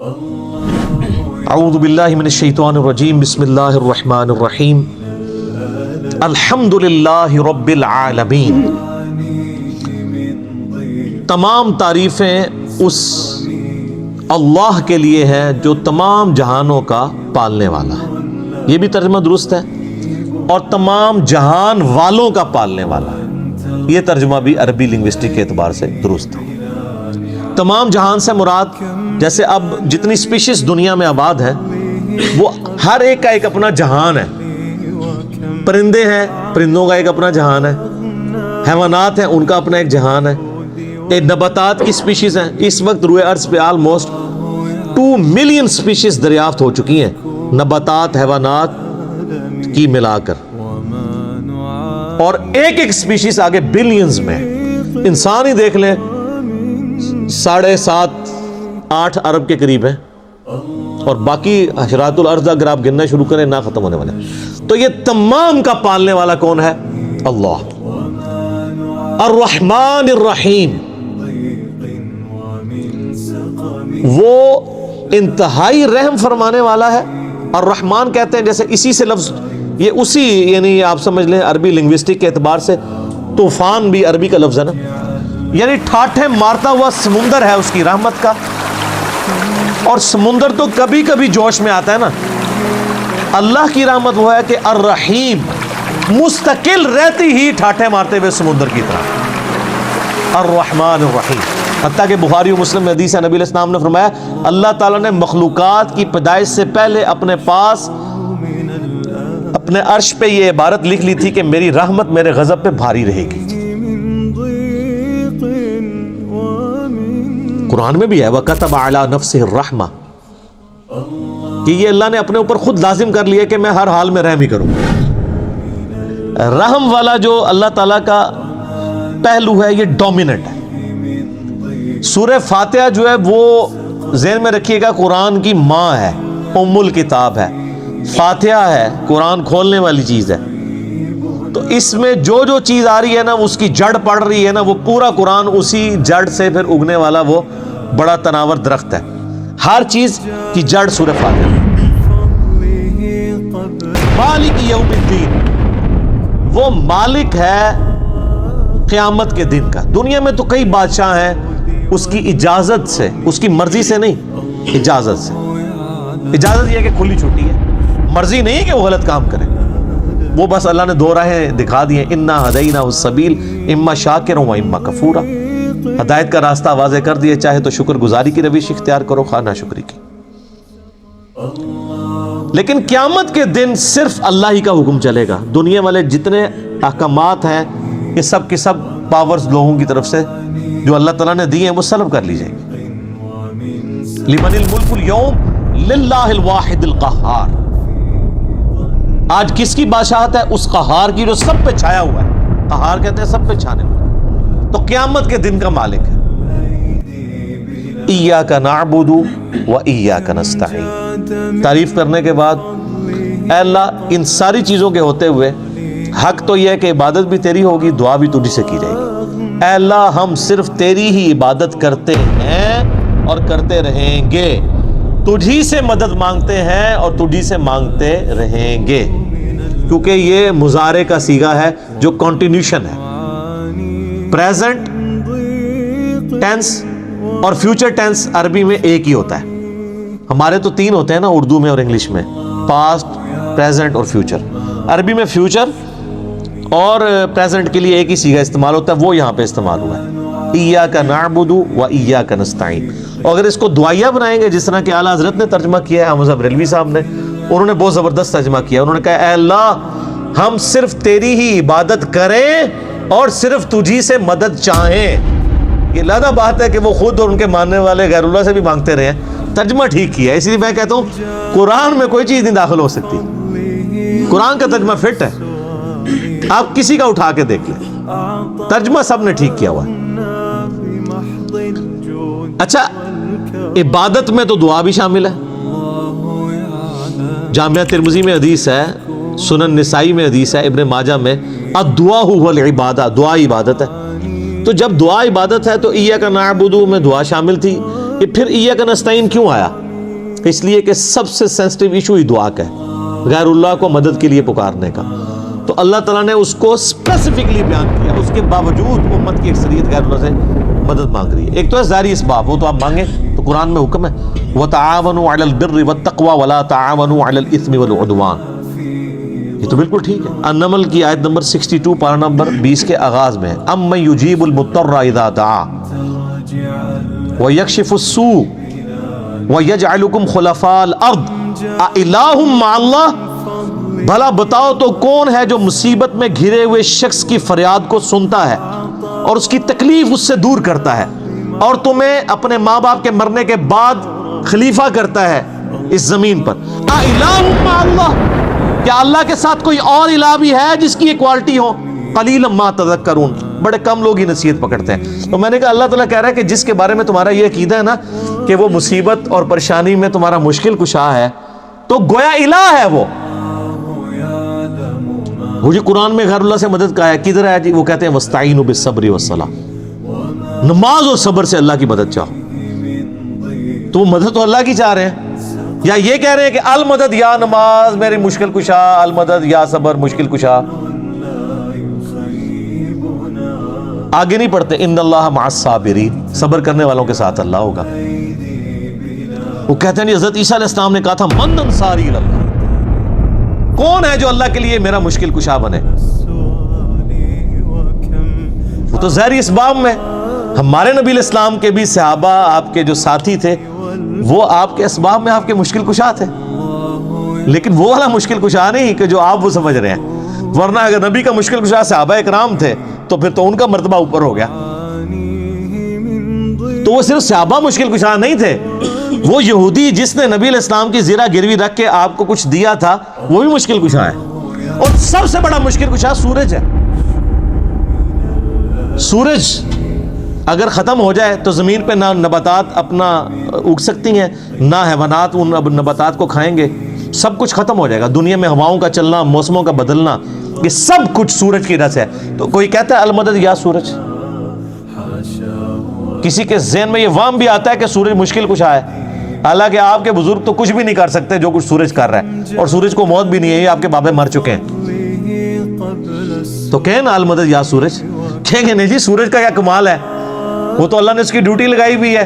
اعوذ باللہ من الشیطان الرجیم، بسم اللہ الرحمن الرحیم، الحمد للہ رب العالمین۔ تمام تعریفیں اس اللہ کے لیے ہیں جو تمام جہانوں کا پالنے والا ہے، یہ بھی ترجمہ درست ہے، اور تمام جہان والوں کا پالنے والا ہے، یہ ترجمہ بھی عربی لنگوسٹک کے اعتبار سے درست ہے۔ تمام جہان سے مراد جیسے اب جتنی سپیشیز دنیا میں آباد ہے وہ ہر ایک کا ایک اپنا جہان ہے۔ پرندے ہیں، پرندوں کا ایک اپنا جہان ہے، حیوانات ہیں، ان کا اپنا ایک جہان ہے، نباتات کی سپیشیز ہیں۔ اس وقت روئے ارض پہ آلموسٹ 2 ملین سپیشیز دریافت ہو چکی ہیں، نباتات حیوانات کی ملا کر، اور ایک ایک سپیشیز آگے بلینز میں۔ انسان ہی دیکھ لیں 7.5-8 ارب کے قریب ہے، اور باقی حشرات الارض اگر آپ گننا شروع کریں نہ ختم ہونے والے۔ تو یہ تمام کا پالنے والا کون ہے؟ اللہ، الرحمن الرحیم، وہ انتہائی رحم فرمانے والا ہے۔ الرحمن کہتے ہیں جیسے اسی سے لفظ یہ اسی، یعنی آپ سمجھ لیں عربی لنگوسٹک کے اعتبار سے طوفان بھی عربی کا لفظ ہے نا، یعنی ٹھاٹھے مارتا ہوا سمندر ہے اس کی رحمت کا۔ اور سمندر تو کبھی کبھی جوش میں آتا ہے نا، اللہ کی رحمت وہ ہے کہ الرحیم مستقل رہتی ہی ٹھاٹھے مارتے ہوئے سمندر کی طرح، الرحمن الرحیم۔ حتیٰ کہ بخاری و مسلم میں حدیث ہے، نبی علیہ السلام نے فرمایا اللہ تعالیٰ نے مخلوقات کی پیدائش سے پہلے اپنے پاس اپنے عرش پہ یہ عبارت لکھ لی تھی کہ میری رحمت میرے غضب پہ بھاری رہے گی۔ قرآن میں بھی ہے وَكَتَبَ عَلَى نَفْسِهِ الرَّحْمَةِ، کہ یہ اللہ نے اپنے اوپر خود لازم کر لیا کہ میں ہر حال میں رحم ہی کروں۔ رحم والا جو اللہ تعالیٰ کا پہلو ہے یہ ڈومیننٹ ہے۔ سورہ فاتحہ جو ہے وہ ذہن میں رکھیے گا، قرآن کی ماں ہے، ام الکتاب ہے، فاتحہ ہے، قرآن کھولنے والی چیز ہے۔ تو اس میں جو جو چیز آ رہی ہے نا، اس کی جڑ پڑ رہی ہے نا، وہ پورا قرآن اسی جڑ سے پھر اگنے والا وہ بڑا تناور درخت ہے۔ ہر چیز کی جڑ سورہ فاتحہ۔ مالک یوم الدین، وہ مالک ہے قیامت کے دن کا۔ دنیا میں تو کئی بادشاہ ہیں، اس کی اجازت سے، اس کی مرضی سے نہیں، اجازت سے۔ اجازت یہ ہے کہ کھلی چھٹی ہے، مرضی نہیں ہے کہ وہ غلط کام کرے۔ وہ بس اللہ نے 2 راہیں دکھا دی ہیں، انا ہدیناہ السبیل اما شاکرا و اما کفورا۔ ہدایت کا راستہ واضح کر دیا، چاہے تو شکر گزاری کی روش اختیار کرو، خواہ ناشکری کی۔ لیکن قیامت کے دن صرف اللہ ہی کا حکم چلے گا۔ دنیا والے جتنے احکامات ہیں یہ سب کے سب پاورز لوگوں کی طرف سے جو اللہ تعالیٰ نے دی ہیں وہ سلب کر لی جائیں گی۔ لمن الملک اليوم للہ الواحد القہار، آج کس کی بادشاہت ہے؟ اس قہار کی جو سب پہ چھایا ہوا ہے۔ قہار کہتے ہیں سب پہ چھانے والا۔ تو قیامت کے دن کا مالک ہے۔ ایاک نعبد و ایاک نستعین، تعریف کرنے کے بعد اے اللہ ان ساری چیزوں کے ہوتے ہوئے حق تو یہ ہے کہ عبادت بھی تیری ہوگی، دعا بھی تجھی سے کی جائے گی۔ اے اللہ ہم صرف تیری ہی عبادت کرتے ہیں اور کرتے رہیں گے، تجھی سے مدد مانگتے ہیں اور تجھی سے مانگتے رہیں گے، کیونکہ یہ مضارع کا صیغہ ہے جو کنٹینیوشن ہے۔ پریزنٹ ٹینس اور فیوچر ٹینس عربی میں ایک ہی ہوتا ہے، ہمارے تو 3 ہوتے ہیں نا اردو میں اور انگلش میں، پاسٹ، پریزنٹ اور فیوچر۔ عربی میں فیوچر اور پریزنٹ کے لیے ایک ہی صیغہ استعمال ہوتا ہے، وہ یہاں پہ استعمال ہوا ہے، ایاک نعبد و ایاک نستعین۔ اور اگر اس کو دعائیہ بنائیں گے جس طرح کہ اعلیٰ حضرت نے ترجمہ کیا ہے، احمد بریلوی صاحب نے، انہوں نے بہت زبردست ترجمہ کیا۔ انہوں نے کہا اے اللہ ہم صرف تیری ہی عبادت کریں اور صرف تجھی سے مدد چاہیں۔ یہ علیحدہ بات ہے کہ وہ خود اور ان کے ماننے والے غیر اللہ سے بھی مانگتے رہے ہیں، ترجمہ ٹھیک کیا ہے۔ اس لیے میں کہتا ہوں قرآن میں کوئی چیز نہیں داخل ہو سکتی، قرآن کا ترجمہ فٹ ہے، آپ کسی کا اٹھا کے دیکھ لیں، ترجمہ سب نے ٹھیک کیا ہوا ہے۔ اچھا، عبادت میں تو دعا بھی شامل ہے۔ جامعہ ترمذی میں حدیث ہے، سنن نسائی میں حدیث ہے، ابن ماجہ میں، الدعاء هو العبادہ، دعا عبادت ہے۔ تو جب دعا عبادت ہے تو ایاک نعبد میں دعا شامل تھی، یہ پھر ایاک نستعین کیوں آیا؟ اس لیے کہ سب سے سینسٹیو ایشو ہی دعا کا ہے، غیر اللہ کو مدد کے لیے پکارنے کا. تو اللہ تعالیٰ نے اس کو اسپیسیفکلی بیان کیا، اس کے باوجود امت کی اکثریت غیر اللہ سے مدد مانگ رہی ہے. ایک تو ہے ظاہری اسباب، وہ تو آپ مانگیں، تو قرآن میں حکم ہے وَتَعَاوَنُوا عَلَى الْبِرِّ وَالتَّقْوَى وَلَا تَعَاوَنُوا عَلَى الْإِثْمِ وَالْعُدْوَانِ. یہ تو بالکل ٹھیک ہے. النمل کی آیت نمبر 62 پارہ نمبر 20 کے آغاز میں اَمَّن يُجِيبُ الْمُضْطَرَّ إِذَا دَعَا وَيَكْشِفُ السُّوءَ وَيَجْعَلُكُمْ خُلَفَاءَ الْأَرْضِ أَإِلَٰهٌ مَّعَ اللَّهِ. بھلا بتاؤ تو کون ہے جو مصیبت میں گھرے ہوئے شخص کی فریاد کو سنتا ہے اور اس کی تکلیف اس سے دور کرتا ہے، اور تمہیں اپنے ماں باپ کے مرنے کے بعد خلیفہ کرتا ہے اس زمین پر. أَإِلَٰهٌ مَّعَ اللَّهِ، کیا اللہ کے ساتھ کوئی اور الہ بھی ہے جس کی ایکوالٹی ہو؟ قلیلا ما تذکرون، بڑے کم لوگ ہی نصیحت پکڑتے ہیں. تو میں نے کہا اللہ تعالیٰ کہہ رہا ہے کہ جس کے بارے میں تمہارا یہ عقیدہ ہے نا کہ وہ مصیبت اور پریشانی میں تمہارا مشکل کشا ہے، تو گویا الہ ہے وہ. مجھے قرآن میں غیر اللہ سے مدد کا ہے کدھر ہے جی؟ وہ کہتے ہیں وَاسْتَعِینُوا بِالصَّبْرِ وَالصَّلَاةِ، نماز اور صبر سے اللہ کی مدد چاہو. تو وہ مدد تو اللہ کی چاہ رہے ہیں، یا یہ کہہ رہے ہیں کہ المدد یا نماز میری مشکل کشا، المدد یا صبر مشکل کشا. آگے نہیں پڑھتے ان اللہ مع الصابرین، صبر کرنے والوں کے ساتھ اللہ ہوگا. وہ کہتے ہیں حضرت عیسیٰ علیہ السلام نے کہا تھا من انصاری اللہ، کون ہے جو اللہ کے لیے میرا مشکل کشا بنے؟ وہ تو ظاہری اسباب میں. ہمارے نبی علیہ السلام کے بھی صحابہ آپ کے جو ساتھی تھے وہ آپ کے اسباب میں آپ کے مشکل کشا تھے، لیکن وہ والا مشکل کشا نہیں کہ جو آپ وہ سمجھ رہے ہیں. ورنہ اگر نبی کا مشکل کشا صحابہ اکرام تھے تو پھر تو ان کا مرتبہ اوپر ہو گیا. تو وہ صرف صحابہ مشکل کشا نہیں تھے، وہ یہودی جس نے نبی علیہ السلام کی زیرہ گروی رکھ کے آپ کو کچھ دیا تھا وہ بھی مشکل کشا ہے. اور سب سے بڑا مشکل کشا سورج ہے. سورج اگر ختم ہو جائے تو زمین پہ نہ نباتات اپنا اگ سکتی ہیں، نہ حیوانات ان نباتات کو کھائیں گے، سب کچھ ختم ہو جائے گا. دنیا میں ہواؤں کا چلنا، موسموں کا بدلنا، یہ سب کچھ سورج کی وجہ سے ہے. تو کوئی کہتا ہے المدد یا سورج، کسی کے ذہن میں یہ وہم بھی آتا ہے کہ سورج مشکل کشا ہے، حالانکہ آپ کے بزرگ تو کچھ بھی نہیں کر سکتے جو کچھ سورج کر رہا ہے، اور سورج کو موت بھی نہیں ہے، یہ آپ کے بابے مر چکے ہیں. تو کہیں نا المدد یا سورج، کہیں گے نہیں جی سورج کا کیا کمال ہے، وہ تو اللہ نے اس کی ڈیوٹی لگائی ہوئی ہے،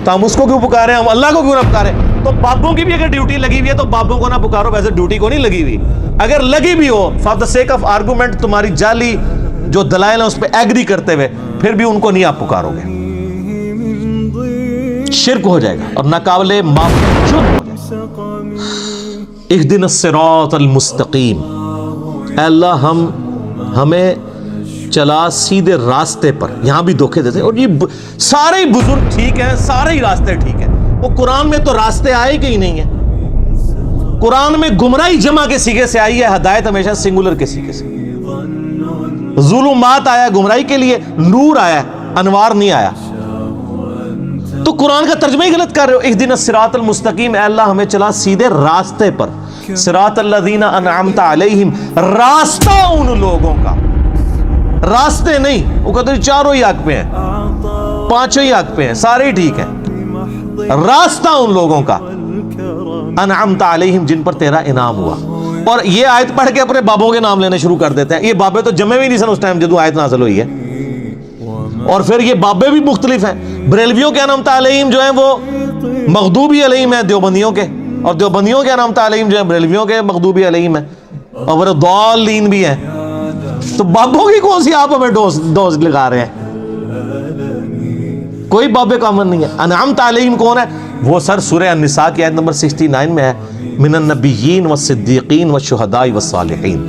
تو ہم اس کو کیوں پکارے، ہم اللہ کو کیوں نہ پکارے؟ تو بابوں کی بھی اگر ڈیوٹی لگی ہوئی ہے تو بابوں کو نہ پکارو، ویسے ڈیوٹی کو نہیں لگی ہوئی. اگر لگی بھی ہو for the sake of argument, تمہاری جعلی جو دلائل ہیں اس پہ ایگری کرتے ہوئے، پھر بھی ان کو نہیں آپ پکارو گے، شرک ہو جائے گا اور ناقابل معاف ہو جائے گا. اہدنا الصراط المستقیم، اے اللہ ہمیں چلا سیدھے راستے پر. یہاں بھی دھوکے دیتے ہیں، اور یہ سارے بزرگ ٹھیک ہیں، سارے ہی راستے ٹھیک ہیں. وہ قرآن میں تو راستے آئے کہ ہی نہیں ہیں. قرآن میں گمراہی جمع کے سیغے سے آئی ہے، ہدایت ہمیشہ سنگولر کے سیغے سے. ظلمات آیا گمراہی کے لیے، نور آیا، انوار نہیں آیا. تو قرآن کا ترجمہ ہی غلط کر رہے ہو. اہدنا الصراط المستقیم، اے اللہ ہمیں چلا سیدھے راستے پر. صراط الذین انعمت علیہم، راستہ ان لوگوں کا، راستے نہیں. وہ کہتے ہیں چاروں ہی حق پہ ہیں، پانچوں ہی حق پہ ہیں، سارے ہی ٹھیک ہیں. راستہ ان لوگوں کا انعمت علیہم، جن پر تیرا انعام ہوا. اور یہ آیت پڑھ کے اپنے بابوں کے نام لینے شروع کر دیتے ہیں. یہ بابے تو جمع بھی نہیں سن اس ٹائم جدو آیت نازل ہوئی ہے. اور پھر یہ بابے بھی مختلف ہیں. بریلویوں کے انعمت علیہم جو ہیں وہ مغضوبی علیہم ہیں دیوبندیوں کے، اور دیوبندیوں کے انعمت علیہم جو ہیں بریلویوں کے مغضوبی علیہم ہیں، اور وہ ضالین بھی ہیں. تو بابوں کی کون سی آپ ہمیں ڈوز لگا رہے ہیں؟ کوئی بابے کامن نہیں ہے. انعمت علیہم کون ہے؟ وہ سر سورہ النساء کی آیت نمبر 69 میں ہے، من النبیین والصدیقین والشہداء والصالحین.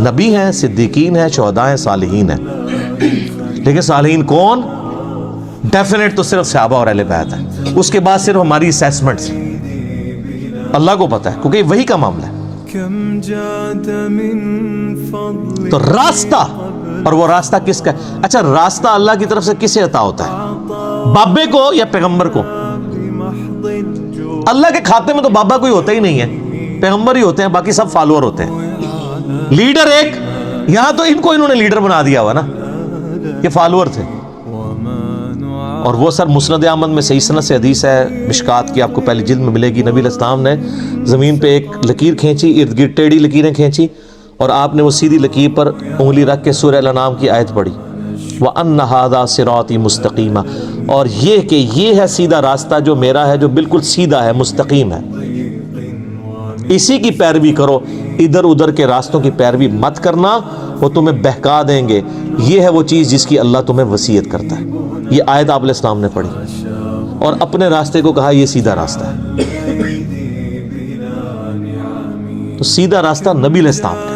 نبی ہیں، صدیقین ہیں، شہداء ہیں، صالحین ہیں. لیکن صالحین کون؟ ڈیفینیٹ تو صرف صحابہ اور اہل بیت ہے. اس کے بعد صرف ہماری اسیسمنٹس اللہ کو پتہ ہے، کیونکہ وہی کا معاملہ ہے. تو راستہ، اور وہ راستہ کس کا ہے؟ اچھا راستہ اللہ کی طرف سے کسے عطا ہوتا ہے؟ بابے کو یا پیغمبر کو؟ اللہ کے کھاتے میں تو بابا کوئی ہوتا ہی نہیں ہے، پیغمبر ہی ہوتے ہیں، باقی سب فالوور ہوتے ہیں. لیڈر ایک، یہاں تو ان کو انہوں نے لیڈر بنا دیا ہوا نا، یہ فالوور تھے. اور وہ سر مسند احمد میں صحیح سند سے حدیث ہے، مشکات کی آپ کو پہلی جلد میں ملے گی۔ نبی علیہ السلام نے زمین پہ ایک لکیر کھینچی، ارد گرد ٹیڑھی لکیریں کھینچی، اور آپ نے وہ سیدھی لکیر پر انگلی رکھ کے سورہ الانعام کی آیت پڑھی، وَأَنَّ هَذَا صِرَاطِي مُسْتَقِيمًا، اور یہ کہ یہ ہے سیدھا راستہ جو میرا ہے، جو بالکل سیدھا ہے، مستقیم ہے، اسی کی پیروی کرو، ادھر ادھر کے راستوں کی پیروی مت کرنا، وہ تمہیں بہکا دیں گے۔ یہ ہے وہ چیز جس کی اللہ تمہیں وصیت کرتا ہے۔ یہ آیت آپ علیہ السلام نے پڑھی اور اپنے راستے کو کہا یہ سیدھا راستہ ہے۔ تو سیدھا راستہ نبی علیہ السلام کا،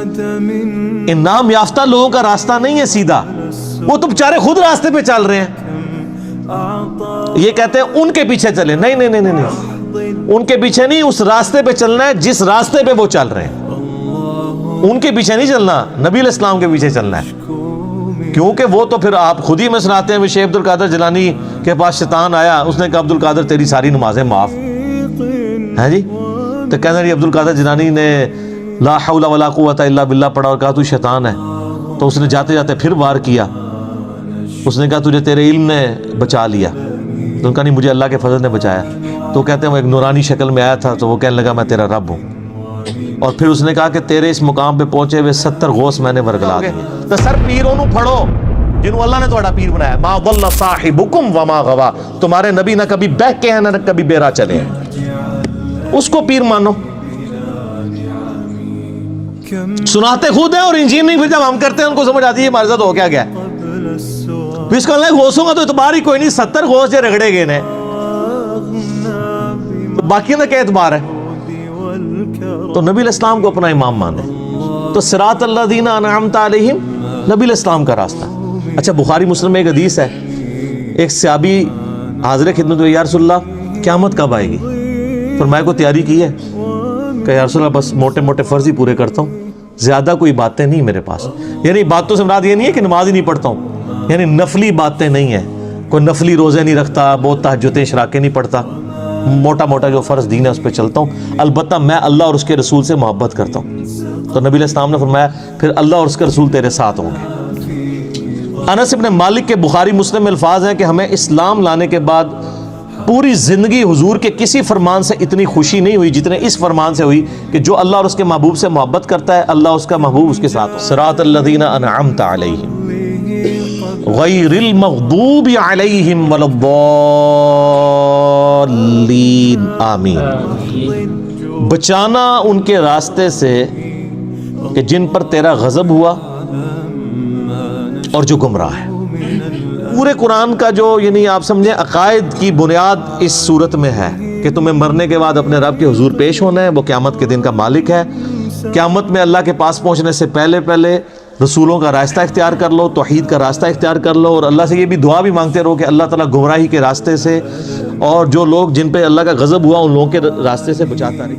انعام یافتہ لوگوں کا راستہ نہیں ہے سیدھا، وہ تو بیچارے خود راستے پہ چل رہے ہیں، یہ کہتے ہیں ان کے پیچھے چلے، نہیں نہیں نہیں نہیں، ان کے پیچھے نہیں، اس راستے پہ چلنا ہے جس راستے پہ وہ چل رہے ہیں، ان کے پیچھے نہیں چلنا، نبی علیہ السلام کے پیچھے چلنا ہے۔ کیونکہ وہ تو پھر آپ خود ہی میں سناتے ہیں، شیخ عبد القادر جیلانی کے پاس شیطان آیا، اس نے کہا عبد القادر تیری ساری نمازیں معاف ہیں جی، تو کہنا عبد القادر جیلانی نے لا حول ولا قوت الا باللہ پڑھا اور کہا تو شیطان ہے، تو اس نے جاتے جاتے پھر وار کیا، اس نے کہا تجھے تیرے علم نے بچا لیا، تو ان کا نہیں، مجھے اللہ کے فضل نے بچایا۔ تو کہتے ہیں وہ ایک نورانی شکل میں آیا تھا، تو وہ کہنے لگا میں تیرا رب ہوں، اور پھر اس نے کہا کہ تیرے اس مقام پہ پہنچے ہوئے 70 غوث میں نے ورگلا دیے۔ تو سر پیروں نو پھڑو جنہوں اللہ نے تھوڑا پیر بنایا، ما ضل صاحبکم وما غوا، تمہارے نبی نہ کبھی بہکے ہیں نہ کبھی بیرا چلے ہیں، اس کو پیر مانو۔ سناتے خود ہیں اور انجین نہیں، پھر جب ہم کرتے ہیں ان کو سمجھ آتی ہے ہمارے ساتھ ہو کیا گیا۔ اس کا اللہ غوثوں کا تو اعتبار ہی کوئی نہیں، 70 غوث جو رگڑے گئے نے، باقی کا کیا اعتبار ہے؟ تو نبی علیہ السلام کو اپنا امام مانے، تو صراط الذین انعمت علیہم نبی علیہ السلام کا راستہ۔ اچھا بخاری مسلم میں ایک حدیث ہے، ایک صحابی حاضر خدمت یا رسول اللہ قیامت کب آئے گی؟ فرمایا کو تیاری کی ہے؟ کہ یا رسول اللہ بس موٹے موٹے فرض ہی پورے کرتا ہوں، زیادہ کوئی باتیں نہیں میرے پاس۔ یعنی باتوں سے مراد یہ نہیں ہے کہ نماز ہی نہیں پڑھتا ہوں، یعنی نفلی باتیں نہیں ہیں، کوئی نفلی روزے نہیں رکھتا، بہت تہجدیں اشراقیں نہیں پڑھتا، موٹا موٹا جو فرض دین ہے اس پہ چلتا ہوں، البتہ میں اللہ اور اس کے رسول سے محبت کرتا ہوں۔ تو نبی علیہ السلام نے فرمایا پھر اللہ اور اس کے رسول تیرے ساتھ ہوں گے۔ انس بن مالک کے بخاری مسلم میں الفاظ ہیں کہ ہمیں اسلام لانے کے بعد پوری زندگی حضور کے کسی فرمان سے اتنی خوشی نہیں ہوئی جتنے اس فرمان سے ہوئی کہ جو اللہ اور اس کے محبوب سے محبت کرتا ہے، اللہ اس کا محبوب اس کے ساتھ۔ صراط الذین انعمت علیہم غیر المغضوب علیہم ولا الضالین آمین۔ بچانا ان کے راستے سے کہ جن پر تیرا غضب ہوا اور جو گمراہ ہے۔ پورے قرآن کا جو یعنی آپ سمجھیں عقائد کی بنیاد اس صورت میں ہے کہ تمہیں مرنے کے بعد اپنے رب کے حضور پیش ہونا ہے، وہ قیامت کے دن کا مالک ہے۔ قیامت میں اللہ کے پاس پہنچنے سے پہلے پہلے رسولوں کا راستہ اختیار کر لو، توحید کا راستہ اختیار کر لو، اور اللہ سے یہ بھی دعا بھی مانگتے رہو کہ اللہ تعالیٰ گمراہی کے راستے سے اور جو لوگ جن پہ اللہ کا غضب ہوا ان لوگوں کے راستے سے بچاتا رہے۔